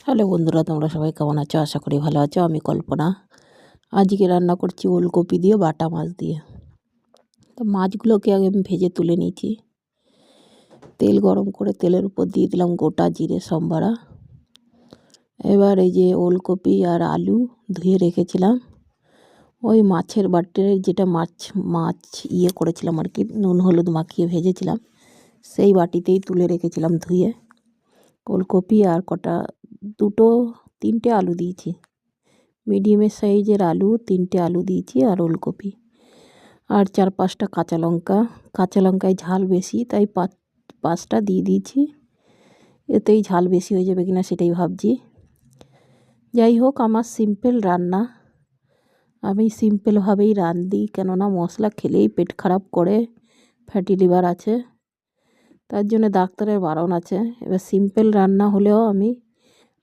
Hello বন্ধুরা, তোমরা সবাই কেমন আছো? আশা করি ভালো আছো। আমি কল্পনা। আজকে রান্না করছি ওলকপি দিয়ে বাটা মাছ দিয়ে। তো মাছগুলোকে আগে আমি ভেজে তুলে নিয়েছি। তেল গরম করে তেলের উপর দিয়ে দিলাম গোটা জিরে সম্বারা। এবার এই যে ওলকপি আর আলু ধুয়ে রেখেছিলাম, ওই মাছের বাটির যেটা মাছ করেছিলাম আর কি, নুন হলুদ মাখিয়ে ভেজেছিলাম, সেই বাটিতেই তুলে রেখেছিলাম ধুয়ে। ওলকপি আর তিনটে আলু দিয়েছি, মিডিয়ামের সাইজের আলু, 3টে আলু দিয়েছি আর ওলকপি আর 4-5টা কাঁচা লঙ্কায় ঝাল বেশি তাই 5টা দিয়ে দিয়েছি। এতেই ঝাল বেশি হয়ে যাবে কিনা সেটাই ভাবছি। যাই হোক, আমার সিম্পল রান্না, আমি সিম্পলভাবেই রাঁধি, কেননা মশলা খেলেই পেট খারাপ করে, ফ্যাটি লিভার আছে, তার জন্য ডাক্তারের বারণ আছে। এবার সিম্পল রান্না হলেও আমি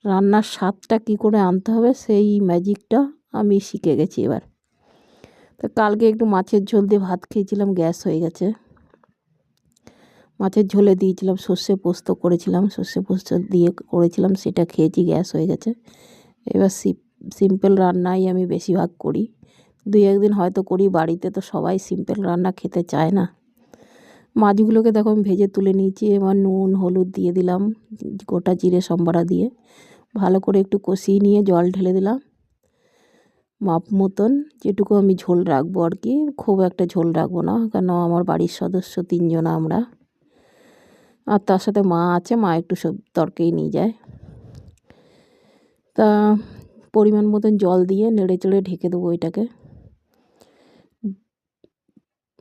রান্নার স্বাদটা কী করে আনতে হবে সেই ম্যাজিকটা আমি শিখে গেছি এবার। তো কালকে একটু মাছের ঝোল দিয়ে ভাত খেয়েছিলাম, গ্যাস হয়ে গেছে। মাছের ঝোলে দিয়েছিলাম সর্ষে পোস্ত করেছিলাম, সর্ষে পোস্ত দিয়ে করেছিলাম, সেটা খেয়েছি, গ্যাস হয়ে গেছে। এবার সিম্পল রান্নাই আমি বেশিরভাগ করি, 2-1 দিন হয়তো করি। বাড়িতে তো সবাই সিম্পল রান্না খেতে চায় না। মাছগুলোকে দেখো আমি ভেজে তুলে নিয়েছি। এবার নুন হলুদ দিয়ে দিলাম, গোটা জিরে সম্বারা দিয়ে ভালো করে একটু কষিয়ে নিয়ে জল ঢেলে দিলাম মাপ মতন, যেটুকু আমি ঝোল রাখবো আর কি। খুব একটা ঝোল রাখবো না, কেন আমার বাড়ির সদস্য 3জন আমরা, আর তার সাথে মা আছে, মা একটু সব তরকারি নিয়ে যায়। তা পরিমাণ মতন জল দিয়ে নেড়ে চেড়ে ঢেকে দেবো এটাকে।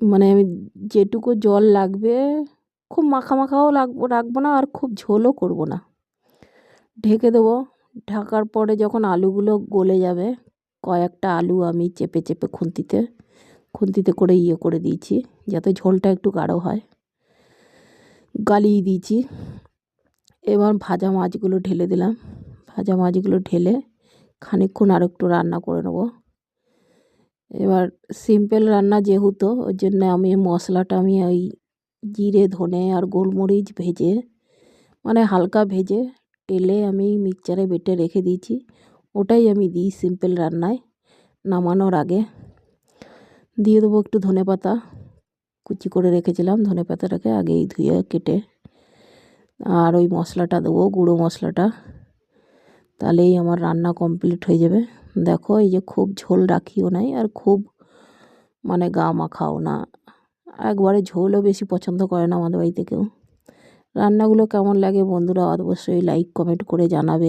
মানে আমি যেটুকু জল লাগবে, খুব মাখাও রাখবো না, আর খুব ঝোলও করব না। ঢেকে দেবো। ঢাকার পরে যখন আলুগুলো গলে যাবে, কয়েকটা আলু আমি চেপে চেপে খুন্তিতে করে করে দিয়েছি, যাতে ঝোলটা একটু গাঢ় হয়, গালিয়ে দিয়েছি। এবার ভাজা মাছগুলো ঢেলে দিলাম। ভাজা মাছগুলো ঢেলে খানিকক্ষণ আর একটু রান্না করে নেব। এবার সিম্পল রান্না যেহেতু, ওই জন্য আমি মশলাটা ওই জিরে ধনে আর গোলমরিচ ভেজে, মানে হালকা ভেজে তেলে আমি মিক্সচারে বেটে রেখে দিয়েছি, ওটাই আমি দিই সিম্পল রান্নায়। নামানোর আগে দিয়ে দেবো একটু ধনেপাতা, কুচি করে রেখেছিলাম, ধনেপাতাটাকে আগেই ধুয়ে কেটে, আর ওই মশলাটা দেবো, গুঁড়ো মশলাটা, তাহলেই আমার রান্না কমপ্লিট হয়ে যাবে। দেখো, এই যে খুব ঝোল রাখিও নাই, আর খুব মানে গা মাখাও না, একবারে ঝোলও বেশি পছন্দ করে না আমাদের বাড়িতে কেউ। রান্নাগুলো কেমন লাগে বন্ধুরা অবশ্যই লাইক কমেন্ট করে জানাবে।